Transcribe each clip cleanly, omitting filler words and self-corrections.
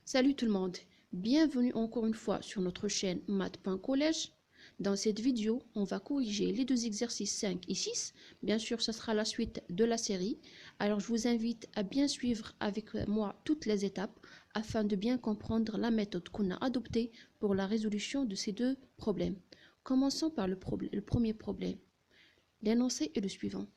Salut tout le monde, bienvenue encore une fois sur notre chaîne math.collège. Dans cette vidéo, on va corriger les deux exercices 5 et 6. Bien sûr, ce sera la suite de la série. Alors, je vous invite à bien suivre avec moi toutes les étapes afin de bien comprendre la méthode qu'on a adoptée pour la résolution de ces deux problèmes. Commençons par le premier problème. L'énoncé est le suivant.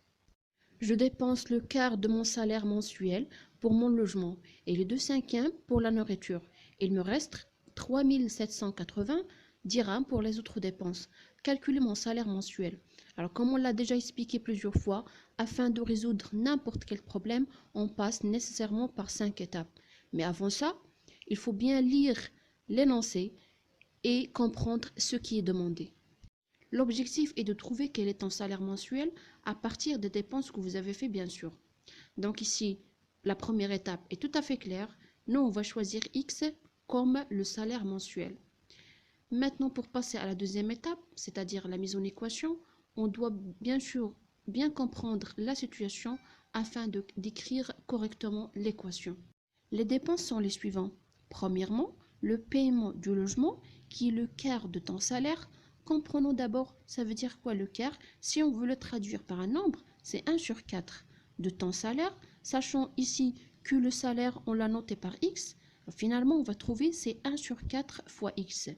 Je dépense le quart de mon salaire mensuel pour mon logement et les 2/5 pour la nourriture. Il me reste 3 780 dirhams pour les autres dépenses. Calculez mon salaire mensuel. Alors, comme on l'a déjà expliqué plusieurs fois, afin de résoudre n'importe quel problème, on passe nécessairement par 5 étapes. Mais avant ça, il faut bien lire l'énoncé et comprendre ce qui est demandé. L'objectif est de trouver quel est ton salaire mensuel à partir des dépenses que vous avez fait, bien sûr. Donc ici, la première étape est tout à fait claire. Nous, on va choisir X comme le salaire mensuel. Maintenant, pour passer à la deuxième étape, c'est-à-dire la mise en équation, on doit bien sûr bien comprendre la situation afin d'écrire correctement l'équation. Les dépenses sont les suivantes. Premièrement, le paiement du logement, qui est le quart de ton salaire. Comprenons d'abord, ça veut dire quoi le quart? Si on veut le traduire par un nombre, c'est 1 sur 4 de ton salaire, sachant ici que le salaire, on l'a noté par X. Finalement, on va trouver c'est 1 sur 4 fois X.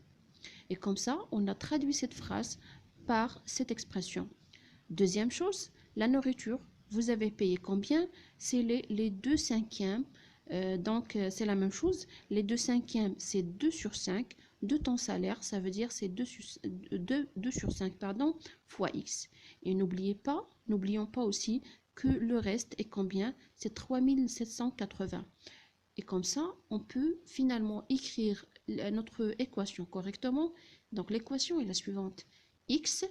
Et comme ça, on a traduit cette phrase par cette expression. Deuxième chose, la nourriture. Vous avez payé combien? C'est les 2/5. Donc, c'est la même chose. Les 2/5, c'est 2 sur 5 de ton salaire. Ça veut dire c'est 2 sur 5 pardon, fois X. Et n'oublions pas aussi que le reste est combien? C'est 3 780. Et comme ça, on peut finalement écrire notre équation correctement. Donc, l'équation est la suivante. X,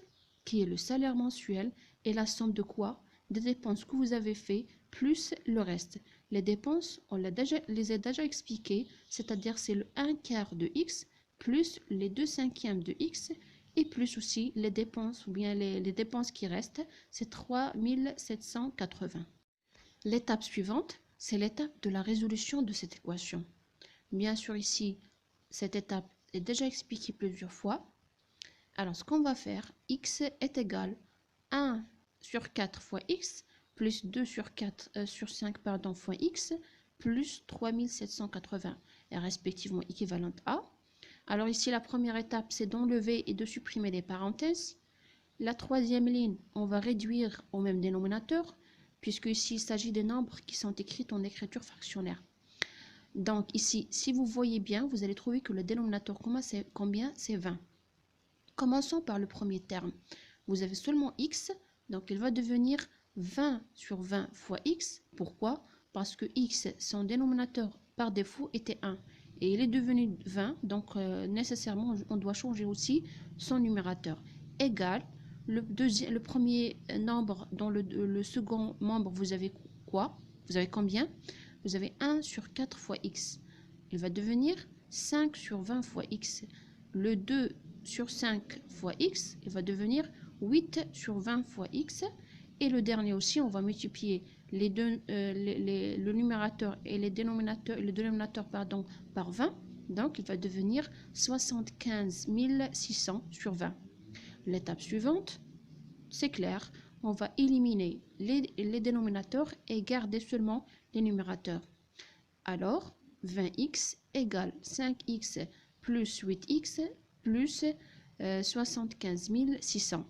qui est le salaire mensuel, est la somme de quoi? Des dépenses que vous avez fait plus le reste. Les dépenses, on les a déjà expliquées, c'est-à-dire c'est le 1 quart de X plus les 2/5 de X et plus aussi les dépenses ou bien les dépenses qui restent, c'est 3 780. L'étape suivante, c'est l'étape de la résolution de cette équation. Bien sûr, ici, cette étape est déjà expliquée plusieurs fois. Alors, ce qu'on va faire, x est égal à 1 sur 4 fois x plus 2 sur 5 pardon, fois x plus 3780 est respectivement équivalente à. Alors ici, la première étape, c'est d'enlever et de supprimer les parenthèses. La troisième ligne, on va réduire au même dénominateur, puisque ici, il s'agit des nombres qui sont écrits en écriture fractionnaire. Donc ici, si vous voyez bien, vous allez trouver que le dénominateur combien? C'est 20. Commençons par le premier terme. Vous avez seulement x, donc il va devenir 20 sur 20 fois x. Pourquoi? Parce que x, son dénominateur par défaut était 1. Et il est devenu 20, donc nécessairement, on doit changer aussi son numérateur. Égal, le premier nombre dans le second membre, vous avez quoi? Vous avez combien? Vous avez 1 sur 4 fois x. Il va devenir 5 sur 20 fois x. Le 2 sur 5 fois x, il va devenir 8 sur 20 fois x. Et le dernier aussi, on va multiplier le numérateur et le dénominateur par 20. Donc, il va devenir 75 600 sur 20. L'étape suivante, c'est clair, on va éliminer les dénominateurs et garder seulement les numérateurs. Alors, 20x égale 5x plus 8x plus 75 600.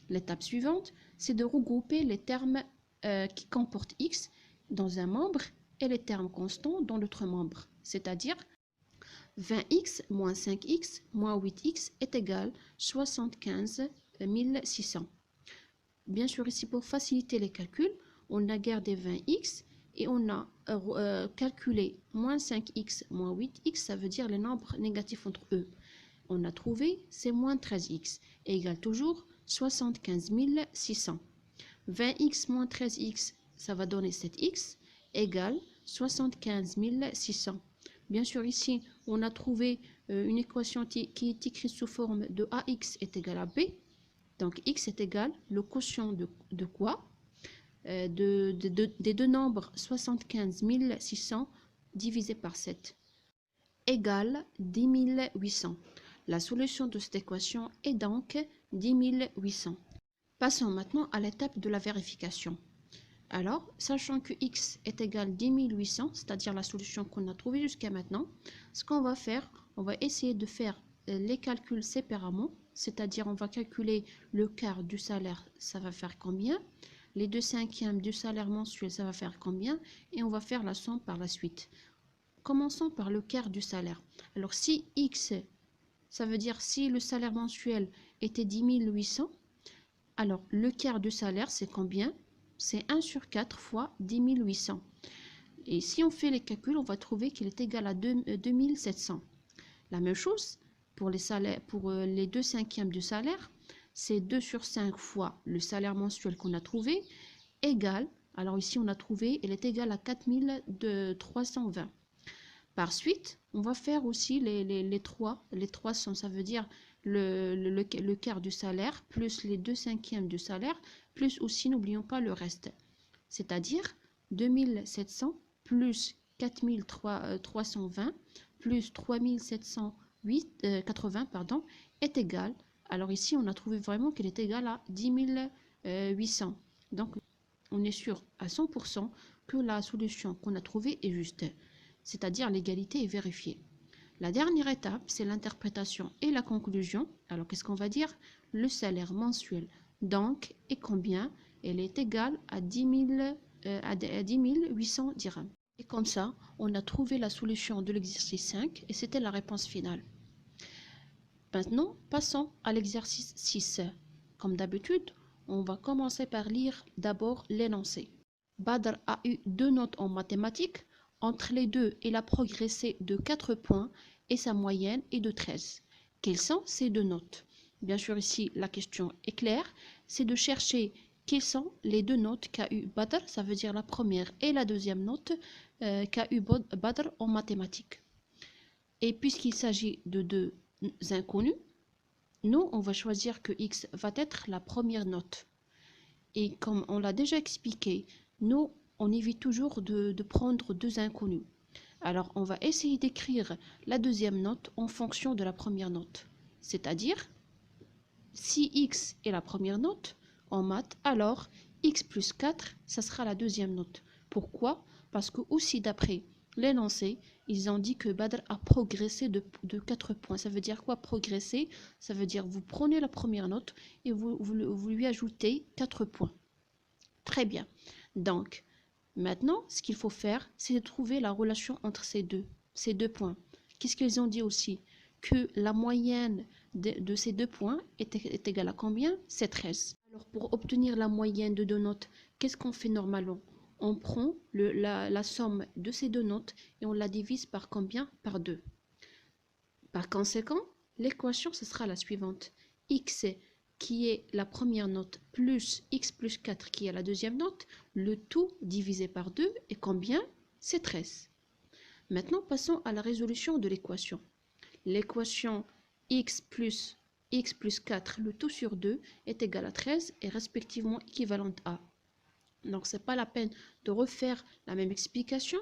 L'étape suivante, c'est de regrouper les termes qui comportent x dans un membre et les termes constants dans l'autre membre. C'est-à-dire, 20x moins 5x moins 8x est égal 75 600. Bien sûr, ici, pour faciliter les calculs, on a gardé 20x et on a calculé moins 5x moins 8x, ça veut dire les nombres négatifs entre eux. On a trouvé, c'est moins 13x, égale toujours 75 600. 20x moins 13x, ça va donner 7x, égale 75 600. Bien sûr, ici, on a trouvé une équation qui est écrite sous forme de ax est égal à b. Donc, x est égal, le quotient de quoi? Des deux nombres 75 600 divisé par 7. égale 10 800. La solution de cette équation est donc 10 800. Passons maintenant à l'étape de la vérification. Alors, sachant que x est égal à 10 800, c'est-à-dire la solution qu'on a trouvée jusqu'à maintenant, ce qu'on va faire, on va essayer de faire les calculs séparément, c'est-à-dire on va calculer le quart du salaire, ça va faire combien, les 2/5 du salaire mensuel, ça va faire combien, et on va faire la somme par la suite. Commençons par le quart du salaire. Alors, si x, ça veut dire si le salaire mensuel était 10 800, alors le quart du salaire, c'est combien? C'est 1 sur 4 fois 10 800. Et si on fait les calculs, on va trouver qu'il est égal à 2700. La même chose pour les salaires, pour les 2/5 du salaire, c'est 2 sur 5 fois le salaire mensuel qu'on a trouvé, égal, alors ici on a trouvé, il est égal à 4320. Par suite, on va faire aussi les 300, ça veut dire le quart du salaire, plus les 2/5 du salaire, plus aussi, n'oublions pas le reste. C'est-à-dire 2700 plus 4320 plus 3780 pardon, est égal. Alors ici, on a trouvé vraiment qu'il est égal à 10 800. Donc, on est sûr à 100% que la solution qu'on a trouvée est juste. C'est-à-dire l'égalité est vérifiée. La dernière étape, c'est l'interprétation et la conclusion. Alors, qu'est-ce qu'on va dire? Le salaire mensuel, donc, est combien? Elle est égale à 10 800 dirhams. Et comme ça, on a trouvé la solution de l'exercice 5 et c'était la réponse finale. Maintenant, passons à l'exercice 6. Comme d'habitude, on va commencer par lire d'abord l'énoncé. Badr a eu 2 notes en mathématiques. Entre les deux, il a progressé de 4 points et sa moyenne est de 13. Quelles sont ces 2 notes? Bien sûr, ici, la question est claire. C'est de chercher quelles sont les 2 notes qu'a eu Badr, ça veut dire la première et la deuxième note qu'a eu Badr en mathématiques. Et puisqu'il s'agit de 2 inconnus, nous, on va choisir que x va être la première note. Et comme on l'a déjà expliqué, nous, on évite toujours de prendre 2 inconnus. Alors, on va essayer d'écrire la deuxième note en fonction de la première note. C'est-à-dire, si x est la première note en maths, alors x plus 4, ça sera la deuxième note. Pourquoi? Parce que aussi d'après l'énoncé, ils ont dit que Badr a progressé de 4 points. Ça veut dire quoi progresser? Ça veut dire vous prenez la première note et vous lui ajoutez 4 points. Très bien. Donc, maintenant, ce qu'il faut faire, c'est de trouver la relation entre ces deux points. Qu'est-ce qu'ils ont dit aussi? Que la moyenne de ces 2 points est égale à combien? C'est 13. Alors, pour obtenir la moyenne de 2 notes, qu'est-ce qu'on fait normalement? On prend la somme de ces 2 notes et on la divise par combien? Par 2. Par conséquent, l'équation, ce sera la suivante. X qui est la première note plus x plus 4 qui est la deuxième note, le tout divisé par 2 est combien? C'est 13. Maintenant, passons à la résolution de l'équation. L'équation x plus 4, le tout sur 2, est égal à 13 et respectivement équivalente à. Donc, ce n'est pas la peine de refaire la même explication.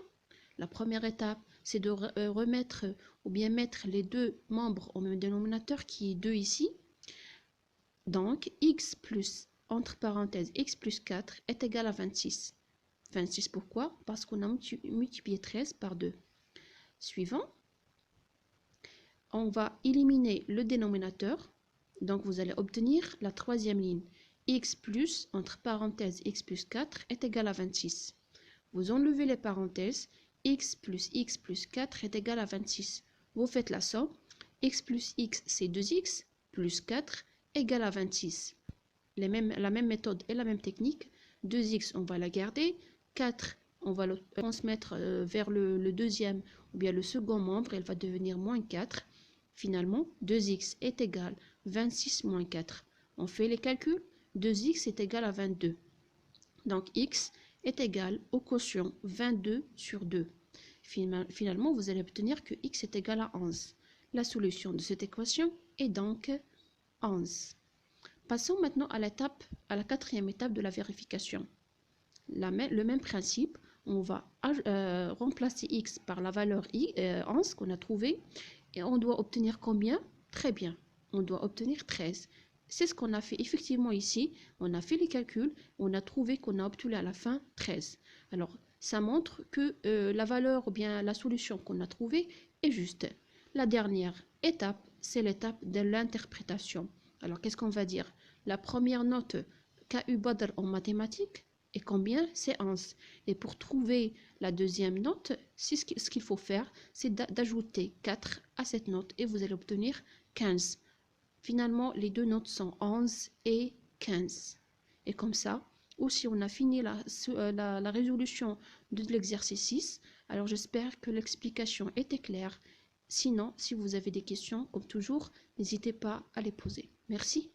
La première étape, c'est de remettre ou bien mettre les 2 membres au même dénominateur qui est 2 ici. Donc, x plus, entre parenthèses, x plus 4 est égal à 26. 26 pourquoi? Parce qu'on a multiplié 13 par 2. Suivant, on va éliminer le dénominateur. Donc, vous allez obtenir la troisième ligne. X plus, entre parenthèses, x plus 4 est égal à 26. Vous enlevez les parenthèses. X plus 4 est égal à 26. Vous faites la somme. X plus x, c'est 2x, plus 4 égale à 26. La même méthode et la même technique. 2x, on va la garder. 4, on va le transmettre vers le deuxième ou bien le second membre. Elle va devenir moins 4. Finalement, 2x est égal à 26 moins 4. On fait les calculs. 2x est égal à 22. Donc, x est égal au quotient 22 sur 2. Finalement, vous allez obtenir que x est égal à 11. La solution de cette équation est donc 11. Passons maintenant à la quatrième étape de la vérification. Le même principe, on va remplacer x par la valeur 11 qu'on a trouvée. Et on doit obtenir combien? Très bien, on doit obtenir 13. C'est ce qu'on a fait effectivement ici. On a fait les calculs, on a trouvé qu'on a obtenu à la fin 13. Alors, ça montre que la valeur ou bien la solution qu'on a trouvée est juste. La dernière étape, c'est l'étape de l'interprétation. Alors, qu'est-ce qu'on va dire? La première note qu'a eu Badr en mathématiques est combien? C'est 11. Et pour trouver la deuxième note, ce qu'il faut faire, c'est d'ajouter 4 à cette note et vous allez obtenir 15. Finalement, les deux notes sont 11 et 15. Et comme ça, aussi on a fini la résolution de l'exercice 6. Alors j'espère que l'explication était claire. Sinon, si vous avez des questions, comme toujours, n'hésitez pas à les poser. Merci.